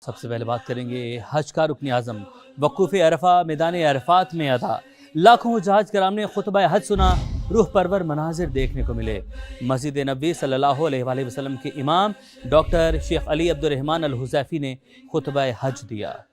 सबसे पहले बात करेंगे हज का रुकन आज़म वक़ूफ़ अरफा मैदान अरफात में अदा। लाखों जहाज कराम ने खुतबा हज सुना, रूह परवर मनाजिर देखने को मिले। मस्जिद नबी सल्लल्लाहु अलैहि वसल्लम के इमाम डॉक्टर शेख अली अब्दुर्रहमान अल हुज़ैफ़ी ने खुतबा हज दिया।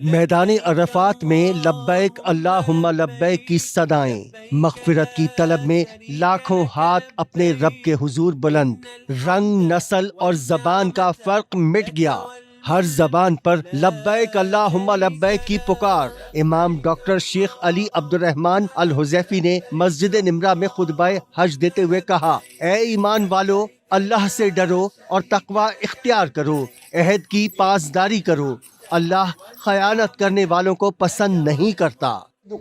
मैदान अरफात में लब्बैक अल्लाहुम्मा लब्बैक की सदाएं, मग़फ़िरत की तलब में लाखों हाथ अपने रब के हुजूर बुलंद। रंग, नस्ल और ज़बान का फ़र्क मिट गया, हर ज़बान पर लब्बैक अल्लाहुम्मा लब्बैक की पुकार। इमाम डॉक्टर शेख अली अब्दुर्रहमान अल हुज़ैफ़ी ने मस्जिद निमरा में खुतबा हज देते हुए कहा, ए ईमान वालो, अल्लाह से डरो और तक़वा इख्तियार करो, अहद की पासदारी करो। अल्लाह खयानत करने वालों को पसंद नहीं करता। और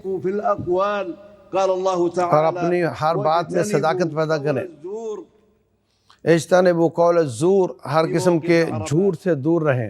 अपनी हर बात में सदाकत पैदा करें। इज्तनिबू कौल ज़ूर, हर किस्म के झूठ से दूर रहें।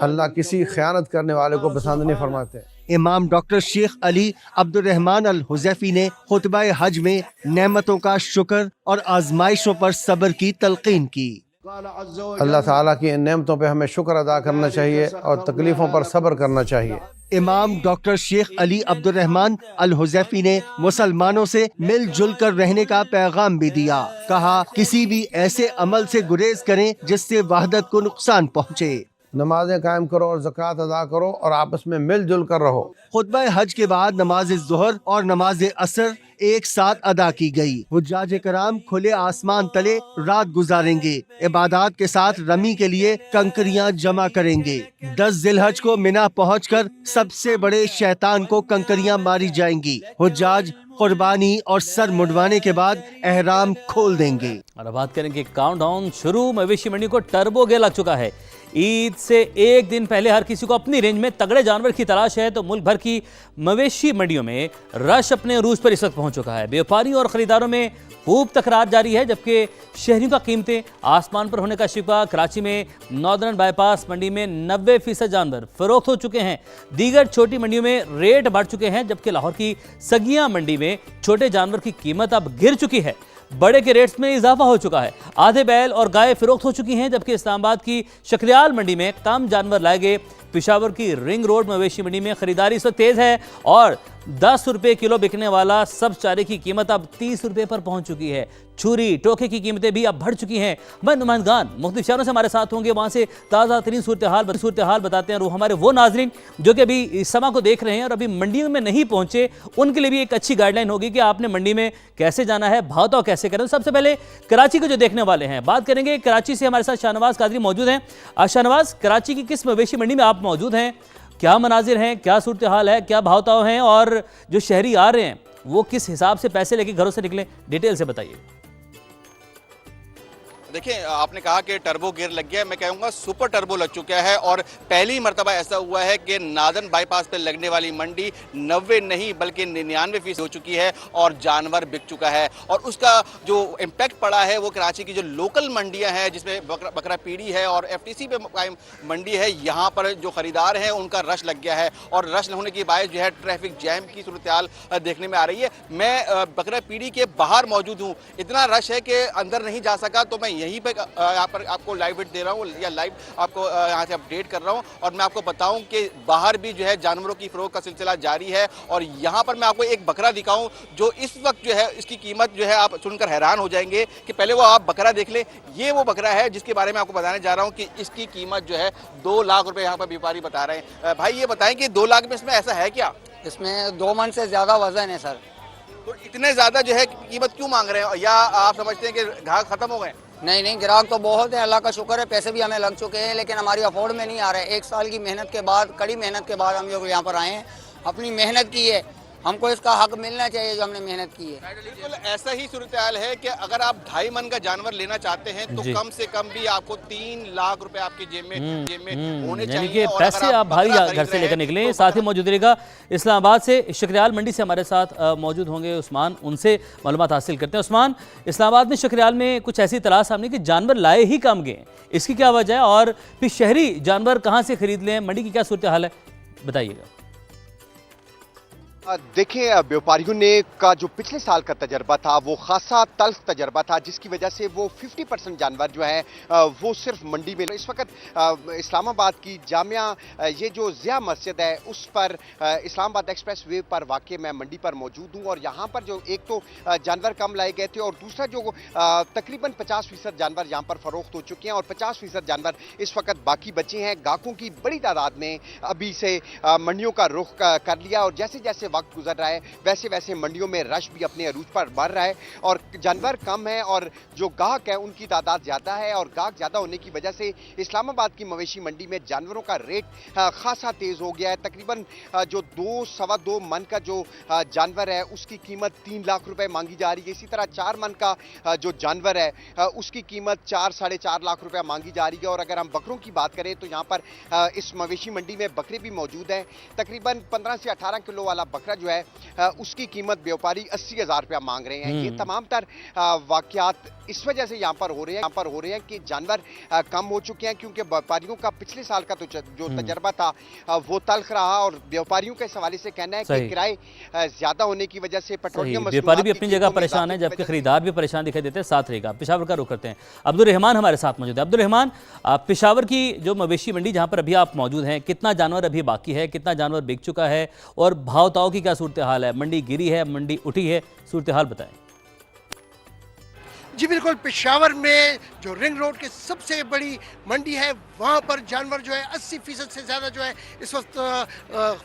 अल्लाह किसी खयानत करने वाले को पसंद नहीं फरमाते। इमाम डॉक्टर शेख अली अब्दुर्रहमान अल हुज़ैफ़ी ने खुतबा हज में नेमतों का शुक्र और आजमाइशों पर सब्र की तलकीन की। अल्लाह ताला की इन नेमतों पे हमें शुक्र अदा करना चाहिए और तकलीफ़ों पर सब्र करना चाहिए। इमाम डॉक्टर शेख अली अब्दुर्रहमान अल हुज़ैफ़ी ने मुसलमानों से मिलजुल कर रहने का पैगाम भी दिया। कहा, किसी भी ऐसे अमल से गुरेज करें जिससे वहदत को नुकसान पहुँचे। नमाजें कायम करो और ज़कात अदा करो और आपस में मिलजुल कर रहो। खुतबा हज के बाद नमाज ज़ुहर और नमाज असर एक साथ अदा की गई। हुज्जाज कराम खुले आसमान तले रात गुजारेंगे। इबादत के साथ रमी के लिए कंकरियां जमा करेंगे। 10 ज़िलहज को मिना पहुंचकर सबसे बड़े शैतान को कंकरियां मारी जाएंगी। हुज्जाज कुर्बानी और सर मुंडवाने के बाद एहराम खोल देंगे। और बात करेंगे काउंटडाउन शुरू। मवेशी मंडी को टर्बो गेयर लग चुका है। ईद से एक दिन पहले हर किसी को अपनी रेंज में तगड़े जानवर की तलाश है, तो मुल्क भर की मवेशी मंडियों में रश अपने अरूज पर इस वक्त पहुंच चुका है। व्यापारियों और खरीदारों में खूब तकरार जारी है, जबकि शहरियों का कीमतें आसमान पर होने का शिकवा। कराची में नॉर्दर्न बाईपास मंडी में 90% जानवर फरोख्त हो चुके हैं। दीगर छोटी मंडियों में रेट बढ़ चुके हैं, जबकि लाहौर की सगिया मंडी में छोटे जानवर की कीमत अब गिर चुकी है। बड़े के रेट्स में इजाफा हो चुका है। आधे बैल और गाय फरोख्त हो चुकी हैं, जबकि इस्लामाबाद की शक्रियाल मंडी में कम जानवर लाए गए। पेशावर की रिंग रोड मवेशी मंडी में खरीदारी इस वक्त तेज है और 10 रुपए किलो बिकने वाला सब चारे की कीमत अब 30 रुपए पर पहुंच चुकी है। छुरी टोके की कीमतें भी अब बढ़ चुकी हैं। हमारे नुमाइंदगान मुख्तलिफ शहरों से हमारे साथ होंगे, वहां से ताज़ा तरीन सूरत हाल बताते हैं। और हमारे वो नाजरीन जो कि अभी इस समा को देख रहे हैं और अभी मंडियों में नहीं पहुंचे, उनके लिए भी एक अच्छी गाइडलाइन होगी कि आपने मंडी में कैसे जाना है, भाव ताव कैसे करें। सबसे पहले कराची को जो देखने वाले हैं, बात करेंगे कराची से। हमारे साथ शाहनवाज कादरी मौजूद हैं। शाहनवाज, कराची की किस मवेशी मंडी में आप मौजूद हैं? क्या मनाजिर हैं, क्या सूरत हाल है, क्या भाव ताव हैं, और जो शहरी आ रहे हैं वो किस हिसाब से पैसे लेके घरों से निकले, डिटेल से बताइए। देखिए, आपने कहा कि टर्बो गियर लग गया है, मैं कहूँगा सुपर टर्बो लग चुका है। और पहली मरतबा ऐसा हुआ है कि नादन बाईपास पर लगने वाली मंडी 90 नहीं बल्कि 99% हो चुकी है और जानवर बिक चुका है। और उसका जो इम्पैक्ट पड़ा है वो कराची की जो लोकल मंडियां हैं, जिसमें बकरा पीढ़ी है और FTC पे कायम मंडी है, यहाँ पर जो खरीदार हैं उनका रश लग गया है। और रश होने की बायस जो है ट्रैफिक जैम की सूरत देखने में आ रही है। मैं बकरा पीढ़ी के बाहर मौजूद हूँ, इतना रश है कि अंदर नहीं जा सका, तो मैं यहीं पे यहाँ पर आपको लाइव दे रहा हूँ या लाइव आपको यहाँ से अपडेट कर रहा हूँ। और मैं आपको बताऊँ कि बाहर भी जो है जानवरों की फरोख्त का सिलसिला जारी है। और यहाँ पर मैं आपको एक बकरा दिखाऊँ जो इस वक्त जो है इसकी कीमत जो है आप सुनकर हैरान हो जाएंगे कि पहले वो आप बकरा देख लें। ये वो बकरा है जिसके बारे में आपको बताने जा रहा हूँ कि इसकी कीमत जो है 2 लाख रुपये यहाँ पर व्यापारी बता रहे हैं। भाई ये बताएं कि 2 लाख में इसमें ऐसा है क्या? इसमें 2 मन से ज़्यादा वजन है सर। तो इतने ज़्यादा जो है कीमत क्यों मांग रहे हैं, या आप समझते हैं कि ग्राहक खत्म हो गए? नहीं, ग्राहक तो बहुत है, अल्लाह का शुक्र है, पैसे भी हमें लग चुके हैं, लेकिन हमारी अफोर्ड में नहीं आ रहे। 1 साल की मेहनत के बाद, कड़ी मेहनत के बाद हम लोग यहाँ पर आए हैं, अपनी मेहनत की है, हमको इसका हक मिलना चाहिए जो हमने मेहनत की है। बिल्कुल ऐसा ही सूरत हाल है कि अगर आप 2.5 मन का जानवर लेना चाहते हैं तो कम से कम भी आपको 3 लाख रुपए आपकी जेब में होने चाहिए। कि पैसे आप भारी घर से लेकर निकले। तो साथ ही मौजूद रहेगा इस्लामाबाद से शक्रियाल मंडी से हमारे साथ मौजूद होंगे उस्मान, उनसे मालूमात हासिल करते हैं। उस्मान, इस्लामाबाद में शक्रियाल में कुछ ऐसी तलाश सामने कि जानवर लाए ही कम गए, इसकी क्या वजह है, और फिर शहरी जानवर कहाँ से खरीद लें, मंडी की क्या सूरत हाल है, बताइएगा। देखिए, व्यापारियों ने का जो पिछले साल का तजर्बा था वो खासा तल्ख तजर्बा था, जिसकी वजह से वो 50% जानवर जो है वो सिर्फ मंडी में। इस वक्त इस्लामाबाद की जामिया ये जो ज़िया मस्जिद है उस पर इस्लामाबाद एक्सप्रेस वे पर वाक़ मैं मंडी पर मौजूद हूँ और यहाँ पर जो एक तो जानवर कम लाए गए थे और दूसरा जो तकरीबन 50% जानवर यहाँ पर फरोख्त हो चुके हैं और 50% जानवर इस वक्त बाकी बचे हैं। ग्राहकों की बड़ी तादाद ने अभी से मंडियों का रुख कर लिया और जैसे जैसे वक्त गुजर रहा है वैसे वैसे मंडियों में रश भी अपने अरूज पर बढ़ रहा है और जानवर कम है और जो ग्राहक है उनकी तादाद ज़्यादा है और ग्राहक ज़्यादा होने की वजह से इस्लामाबाद की मवेशी मंडी में जानवरों का रेट खासा तेज़ हो गया है। तकरीबन जो 2-2.25 मन का जो जानवर है उसकी कीमत 3 लाख रुपए मांगी जा रही है। इसी तरह 4 मन का जो जानवर है उसकी कीमत 4-4.5 लाख रुपए मांगी जा रही है। और अगर हम बकरों की बात करें तो यहाँ पर इस मवेशी मंडी में बकरे भी मौजूद हैं। तकरीबन 15 से 18 किलो वाला बकरा जो है उसकी कीमत व्यापारी 80,000 रुपया मांग रहे हैं। ये तमाम तर वाकयात इस वजह से यहाँ पर हो रहे हैं कि जानवर कम हो चुके हैं क्योंकि व्यापारियों का पिछले साल का तो जो तजर्बा था वो तल्ख रहा और व्यापारियों के हवाले से कहना है कि किराए ज्यादा होने की वजह से पेट्रोलियम व्यापारी भी अपनी जगह परेशान है जबकि खरीदार भी परेशान दिखाई देते हैं। साथ रहेगा पेशावर का रुख करते हैं, अब्दुल रहमान हमारे साथ मौजूद है। अब्दुल रहमान, पेशावर की जो मवेशी मंडी जहाँ पर अभी आप मौजूद हैं, कितना जानवर अभी बाकी है, कितना जानवर बिक चुका है और भाव ताव की क्या सूरत हाल है? मंडी गिरी है, मंडी उठी है, सूरत हाल बताएं। जी बिल्कुल, पेशावर में जो रिंग रोड की सबसे बड़ी मंडी है वहाँ पर जानवर जो है 80% से ज़्यादा जो है इस वक्त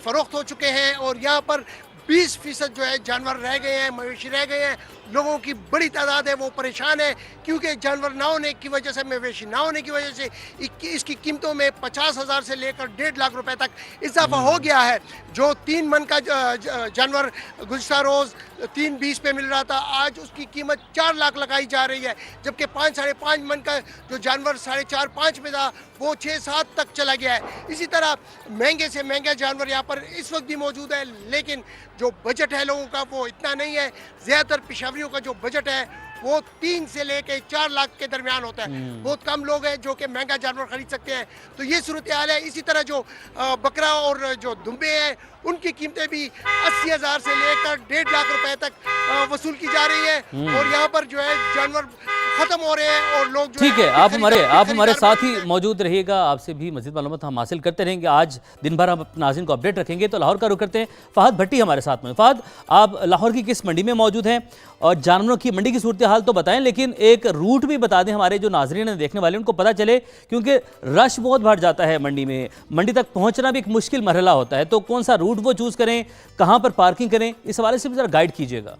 फरोख्त हो चुके हैं और यहाँ पर 20% जो है जानवर रह गए हैं, मवेशी रह गए हैं। लोगों की बड़ी तादाद है वो परेशान है क्योंकि जानवर ना होने की वजह से, मवेशी ना होने की वजह से इसकी कीमतों में 50,000 से लेकर 1.5 लाख रुपए तक इजाफा हो गया है। जो 3 मन का जानवर गुज़िश्ता रोज़ 3.20 पे मिल रहा था, आज उसकी कीमत 4 लाख लगाई जा रही है, जबकि 5-5.5 मन का जो जानवर 4.5-5 में था वो 6-7 तक चला गया है। इसी तरह महंगे से महंगा जानवर यहाँ पर इस वक्त भी मौजूद है, लेकिन जो बजट है लोगों का वो इतना नहीं है। ज़्यादातर पेशावरियों का जो बजट है वो 3 से लेकर 4 लाख के दरमियान होता है। बहुत कम लोग हैं जो कि महंगा जानवर खरीद सकते हैं। तो ये सूरत हाल है। इसी तरह जो बकरा और जो दुम्बे हैं उनकी कीमतें भी 80,000 से लेकर 1.5 लाख रुपए तक वसूल की जा रही है और यहाँ पर जो है जानवर खत्म हो रहे हैं और लोग ठीक है, आप हमारे साथ ही मौजूद रहिएगा, आपसे भी मज़ीद मालूमात हम हासिल करते रहेंगे। आज दिन भर हम अपने नाज़रीन को अपडेट रखेंगे। तो लाहौर का रुख करते हैं, फहद भट्टी हमारे साथ में। फहद, आप लाहौर की किस मंडी में मौजूद हैं और जानवरों की मंडी की सूरत हाल तो बताएं, लेकिन एक रूट भी बता दें हमारे जो नाज़रीन हैं, देखने वाले, उनको पता चले, क्योंकि रश बहुत बढ़ जाता है मंडी में। मंडी तक पहुँचना भी एक मुश्किल मरहला होता है, तो कौन सा रूट वो चूज़ करें, कहाँ पर पार्किंग करें, इस हवाले से भी ज़रा गाइड कीजिएगा।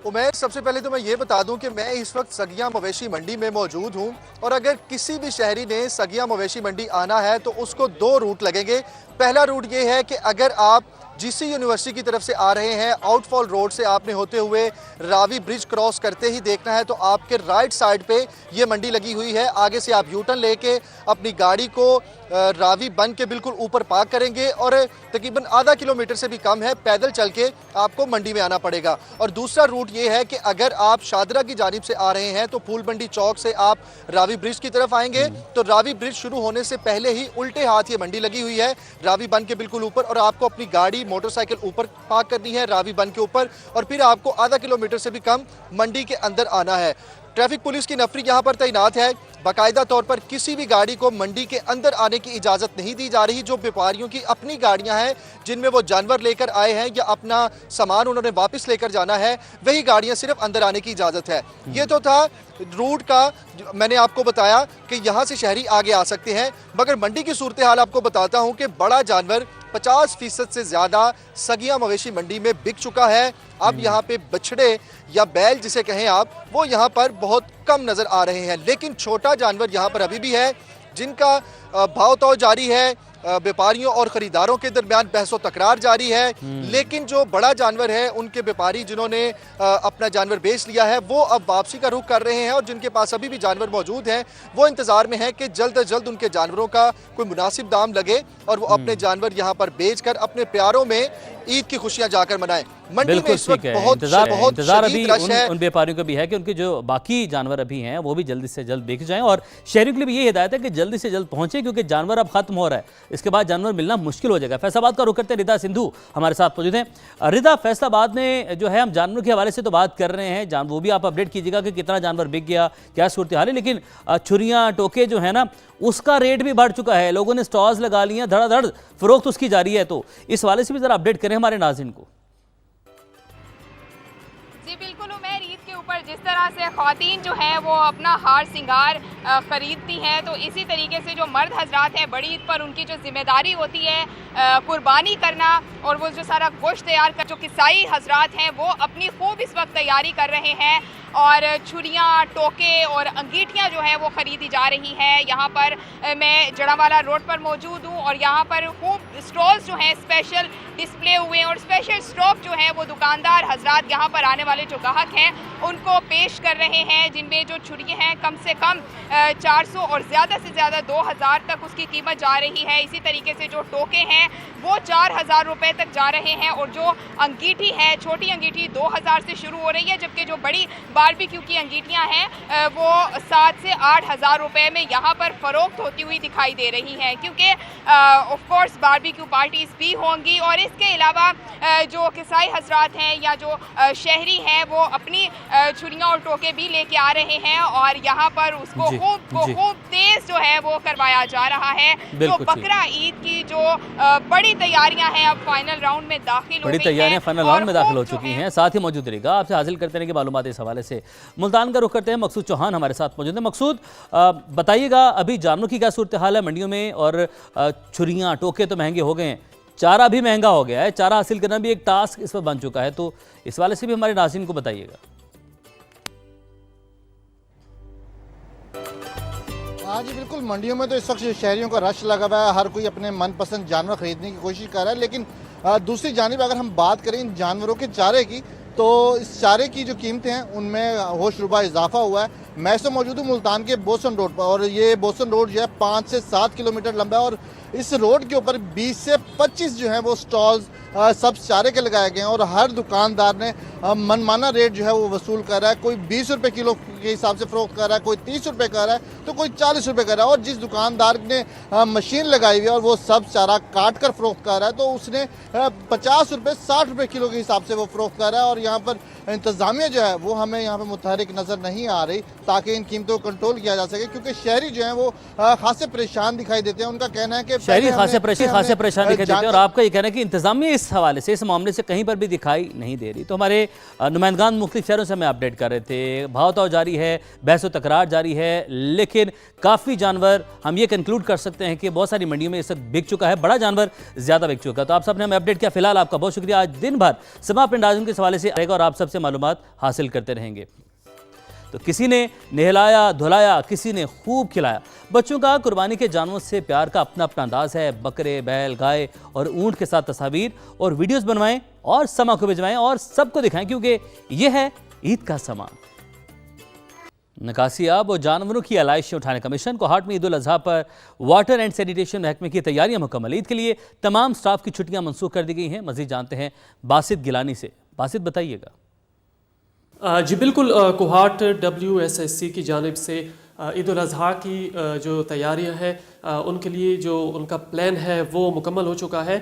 उमैर, सबसे पहले तो मैं ये बता दूं कि मैं इस वक्त सगिया मवेशी मंडी में मौजूद हूं और अगर किसी भी शहरी ने सगिया मवेशी मंडी आना है तो उसको 2 रूट लगेंगे। पहला रूट ये है कि अगर आप जीसी यूनिवर्सिटी की तरफ से आ रहे हैं, आउटफॉल रोड से आपने होते हुए रावी ब्रिज क्रॉस करते ही देखना है तो आपके राइट साइड पे ये मंडी लगी हुई है। आगे से आप यूटर्न लेके अपनी गाड़ी को रावी बन के बिल्कुल ऊपर पार्क करेंगे और तकरीबन आधा किलोमीटर से भी कम है, पैदल चल के आपको मंडी में आना पड़ेगा। और दूसरा रूट ये है कि अगर आप शादरा की जानिब से आ रहे हैं तो फूल मंडी चौक से आप रावी ब्रिज की तरफ आएंगे तो रावी ब्रिज शुरू होने से पहले ही उल्टे हाथ ये मंडी लगी हुई है, रावी बन के बिल्कुल ऊपर, और आपको अपनी गाड़ी मोटरसाइकिल ऊपर पार्क करनी है रावी बन के ऊपर और फिर आपको आधा किलोमीटर से भी कम मंडी के अंदर आना है। ट्रैफिक पुलिस की नफरी यहाँ पर तैनात है। बाकायदा तौर पर किसी भी गाड़ी को मंडी के अंदर आने की इजाज़त नहीं दी जा रही। जो व्यापारियों की अपनी गाड़ियाँ हैं जिनमें वो जानवर लेकर आए हैं या अपना सामान उन्होंने वापस लेकर जाना है, वही गाड़ियाँ सिर्फ अंदर आने की इजाज़त है। ये तो था रूट का, मैंने आपको बताया कि यहाँ से शहरी आगे आ सकते हैं, मगर मंडी की सूरत हाल आपको बताता हूँ कि बड़ा जानवर 50% से ज़्यादा सगिया मवेशी मंडी में बिक चुका है। अब यहाँ पे बछड़े या बैल जिसे कहें आप, वो यहाँ पर बहुत कम नज़र आ रहे हैं, लेकिन छोटा जानवर यहाँ पर अभी भी है जिनका भाव तौल जारी है। व्यापारियों और खरीदारों के दरमियान बहसो तकरार जारी है, लेकिन जो बड़ा जानवर है उनके व्यापारी जिन्होंने अपना जानवर बेच लिया है वो अब वापसी का रुख कर रहे हैं और जिनके पास अभी भी जानवर मौजूद हैं वो इंतजार में है कि जल्द अज जल्द उनके जानवरों का कोई मुनासिब दाम लगे और वो अपने जानवर यहाँ पर बेचकर अपने प्यारों में ईद की खुशियां जाकर मनाएं। मंडी में बिल्कुल इस वक्त ठीक है। बहुत इंतजार अभी शदीद रश है। उन व्यापारियों का भी है कि उनके जो बाकी जानवर अभी हैं वो भी जल्दी से जल्द बेच जाएं, और शहरियों के लिए भी ये हिदायत है कि जल्दी से जल्द पहुंचे, क्योंकि जानवर अब खत्म हो रहा है, इसके बाद जानवर मिलना मुश्किल हो जाएगा। फैसलाबाद का रुख करते हैं, रिदा सिंधु हमारे साथ मौजूद हैं। रिदा, फैसलाबाद में जो है हम जानवर के हवाले से तो बात कर रहे हैं, वो भी आप अपडेट कीजिएगा कि कितना जानवर बिक गया, क्या सूरत हाल है, लेकिन छुरियाँ टोके जो है ना उसका रेट भी बढ़ चुका है, लोगों ने स्टॉल्स लगा लिए हैं, धड़ाधड़ फरोख्त उसकी जारी है, तो इस हवाले से भी जरा अपडेट करें हमारे नाज़रीन को। जी बिल्कुल उमैर, ईद के ऊपर जिस तरह से ख़वातीन जो है वो अपना हार सिंगार ख़रीदती हैं, तो इसी तरीके से जो मर्द हजरात हैं बड़ी ईद पर उनकी जो जिम्मेदारी होती है कुर्बानी करना और वो जो सारा गोश्त तैयार कर, जो किसाई हजरात हैं वो अपनी खूब इस वक्त तैयारी कर रहे हैं और छुरियाँ टोके और अंगीठियाँ जो है वो ख़रीदी जा रही हैं। यहाँ पर मैं जड़ावाला रोड पर मौजूद हूँ और यहाँ पर खूब स्टॉल्स जो हैं स्पेशल डिस्प्ले हुए हैं और स्पेशल स्टॉक जो है वो दुकानदार हजरात यहाँ पर आने वाले जो ग्राहक हैं उनको पेश कर रहे हैं, जिनमें जो छुरियाँ हैं कम से कम 400 और ज़्यादा से ज़्यादा 2000 तक उसकी कीमत जा रही है। इसी तरीके से जो टोके हैं वो 4000 रुपये तक जा रहे हैं और जो अंगीठी है, छोटी अंगीठी 2000 से शुरू हो रही है, जबकि जो बड़ी बारबेक्यू की अंगीठियाँ हैं वो 7 से 8000 रुपये में यहाँ पर फ़रोख्त होती हुई दिखाई दे रही हैं, क्योंकि ऑफ कोर्स बारबेक्यू पार्टीज़ भी होंगी। और इसके अलावा जो किसाई हजरात हैं या जो शहरी हैं वो अपनी छुरियाँ और टोके भी लेके आ रहे हैं और यहाँ पर उसको खूब तेज जो है वो करवाया जा रहा है। तो बकरा ईद की जो बड़ी तैयारियां हैं अब फाइनल राउंड में दाखिल हो चुकी हैं। साथ ही मौजूद रहेगा, आपसे हासिल करते हैं कि मालूमात इस हवाले से। मुल्तान का रुख करते हैं, मकसूद चौहान हमारे साथ मौजूद है। मकसूद, बताइएगा अभी जानवरों की क्या सूरत हाल है मंडियों में, और छुरियाँ टोके तो महंगे हो गए हैं, चारा भी महंगा हो गया है, चारा हासिल करना भी एक टास्क इस पर बन चुका है, तो इस वाले से भी हमारे नाज़रीन को बताइएगा। हाँ जी बिल्कुल, मंडियों में तो इस वक्त शहरियों का रश लगा हुआ है, हर कोई अपने मनपसंद जानवर खरीदने की कोशिश कर रहा है। लेकिन दूसरी जानिब अगर हम बात करें इन जानवरों के चारे की, तो इस चारे की जो कीमतें हैं उनमें होश रुबा इजाफा हुआ है। मैं तो मौजूद हूँ मुल्तान के बोसन रोड पर और ये बोसन रोड जो है 5 से 7 किलोमीटर लंबा है और इस रोड के ऊपर 20 से 25 जो है वो स्टॉल्स सब चारे के लगाए गए हैं और हर दुकानदार ने मनमाना रेट जो है वो वसूल कर रहा है। कोई 20 रुपये किलो के हिसाब से फ़रोख्त कर रहा है, कोई 30 रुपये कर रहा है, तो कोई 40 रुपये कर रहा है। और जिस दुकानदार ने मशीन लगाई हुई है और वो सब चारा काट कर फ़रोख्त कर रहा है, तो उसने 50 रुपये 60 रुपये किलो के हिसाब से वो फ़रोख्त कर रहा है। और यहाँ पर इंतज़ामिया जो है वो हमें यहाँ पर मुतहरिक नज़र नहीं आ रही ताकि इन कीमतों को कंट्रोल किया जा सके, क्योंकि शहरी जो हैं वो खासे परेशान दिखाई देते हैं। उनका कहना है कि शहरी खासे परेशान दिखाई देते हैं और आपका ये कहना है कि इंतजामिया इस हवाले से, इस मामले से कहीं पर भी दिखाई नहीं दे रही। तो हमारे नुमाइंदगान मुख्तलिफ शहरों से हमें अपडेट कर रहे थे, भाव ताव जारी है, बहस व तकरार जारी है, लेकिन काफ़ी जानवर हम ये कंक्लूड कर सकते हैं कि बहुत सारी मंडियों में इस वक्त बिक चुका है, बड़ा जानवर ज़्यादा बिक चुका है। तो आप सबने हमें अपडेट किया, फिलहाल आपका बहुत शुक्रिया। आज दिन भर समा अपने नाज़रीन के हवाले से आएगा और आप सबसे मालूमात हासिल करते रहेंगे। तो किसी ने नहलाया धुलाया, किसी ने खूब खिलाया। बच्चों का कुर्बानी के जानवरों से प्यार का अपना अपना अंदाज है। बकरे, बैल, गाय और ऊंट के साथ तस्वीर और वीडियोस बनवाएं और समा को भिजवाएं और सबको दिखाएं, क्योंकि यह है ईद का समा। नकासियाब और जानवरों की आलाइशें उठाने का मिशन कोहाट में ईद उल अजहा पर वाटर एंड सैनिटेशन महकमे की तैयारियां मुकम्मल। ईद के लिए तमाम स्टाफ की छुट्टियां मनसूख कर दी गई हैं। मजीद जानते हैं बासित गिलानी से। बासित, बताइएगा। जी बिल्कुल, कोहाट WSSC की जानिब से ईद उल अज़हा की जो तैयारियां हैं उनके लिए जो उनका प्लान है वो मुकम्मल हो चुका है।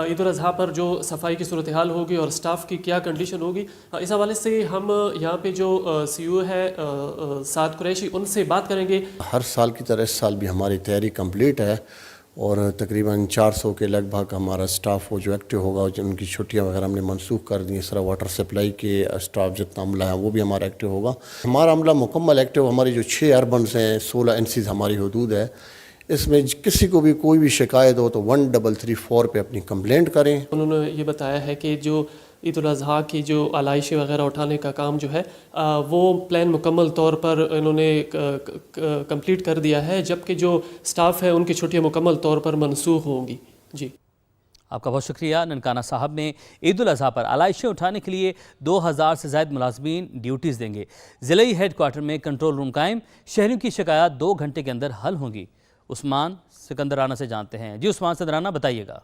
ईद उल अज़हा पर जो सफाई की सूरत हाल होगी और स्टाफ की क्या कंडीशन होगी, इस हवाले से हम यहाँ पे जो CEO है साद कुरैशी, उनसे बात करेंगे। हर साल की तरह इस साल भी हमारी तैयारी कंप्लीट है और तकरीबन 400 के लगभग हमारा स्टाफ वो जो एक्टिव होगा, उनकी छुट्टियां वगैरह हमने मनसूख कर दी। इस तरह वाटर सप्लाई के स्टाफ जितना अमला है वो भी हमारा एक्टिव होगा। हमारा अमला मुकम्मल एक्टिव। हमारी जो 6 अर्बन्स हैं, 16 NCs हमारी हदूद है, इसमें किसी को भी कोई भी शिकायत हो तो 1334 पे अपनी कंप्लेंट करें। उन्होंने ये बताया है कि जो ईद उल अज़हा की जो आलाइशें वगैरह उठाने का काम जो है वो प्लान मुकम्मल तौर पर इन्होंने कंप्लीट कर दिया है, जबकि जो स्टाफ है उनकी छुट्टियां मुकम्मल तौर पर मनसूख होंगी। जी, आपका बहुत शुक्रिया। ननकाना साहब ने ईद उल अज़हा पर आलाइशें उठाने के लिए 2000 से ज़ायद मुलाजमीन ड्यूटीज़ देंगे। ज़िले हेडक्वार्टर में कंट्रोल रूम कायम। शहरियों की शिकायत 2 घंटे के अंदर हल होंगी। उस्मान सिकंदराना से जानते हैं। जी उस्मान सिकंदराना, बताइएगा।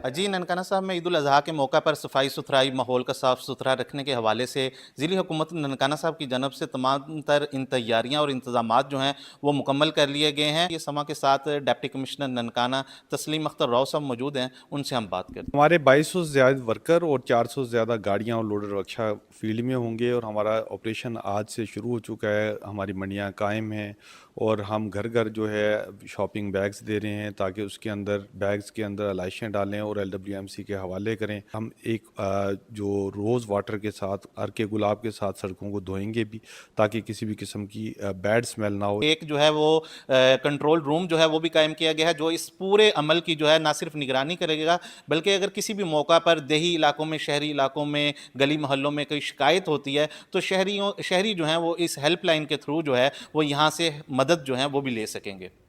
जी ननकाना साहब में ईद उल अज़हा के मौका पर सफाई सुथराई माहौल का साफ़ सुथरा रखने के हवाले से ज़िली हुकूमत ननकाना साहब की जानब से तमाम तर इन तैयारियाँ और इंतज़ामात जो हैं वो मुकम्मल कर लिए गए हैं। ये समा के साथ डिप्टी कमिश्नर ननकाना तस्लीम अख्तर राव साहब मौजूद हैं, उनसे हम बात करते हैं। हमारे 2200 से ज़्यादा वर्कर और 400 से ज़्यादा गाड़ियाँ और लोडर रक्षा फील्ड में होंगे और हमारा ऑपरेशन आज से शुरू हो चुका है। हमारी मंडियाँ कायम हैं और हम घर घर जो है शॉपिंग बैग्स दे रहे हैं ताकि उसके अंदर बैग्स के अंदर अलाइशें डालें और LWMC के हवाले करें। हम एक जो रोज़ वाटर के साथ अर्के गुलाब के साथ सड़कों को धोएंगे भी ताकि किसी भी किस्म की बैड स्मेल ना हो। एक जो है वो कंट्रोल रूम जो है वो भी कायम किया गया है जो इस पूरे अमल की जो है ना सिर्फ निगरानी करेगा बल्कि अगर किसी भी मौका पर देही इलाकों में, शहरी इलाकों में, गली मोहल्लों में कोई शिकायत होती है तो शहरी जो हैं वो इस हेल्पलाइन के थ्रू जो है वो यहाँ से मदद जो है वो भी ले सकेंगे।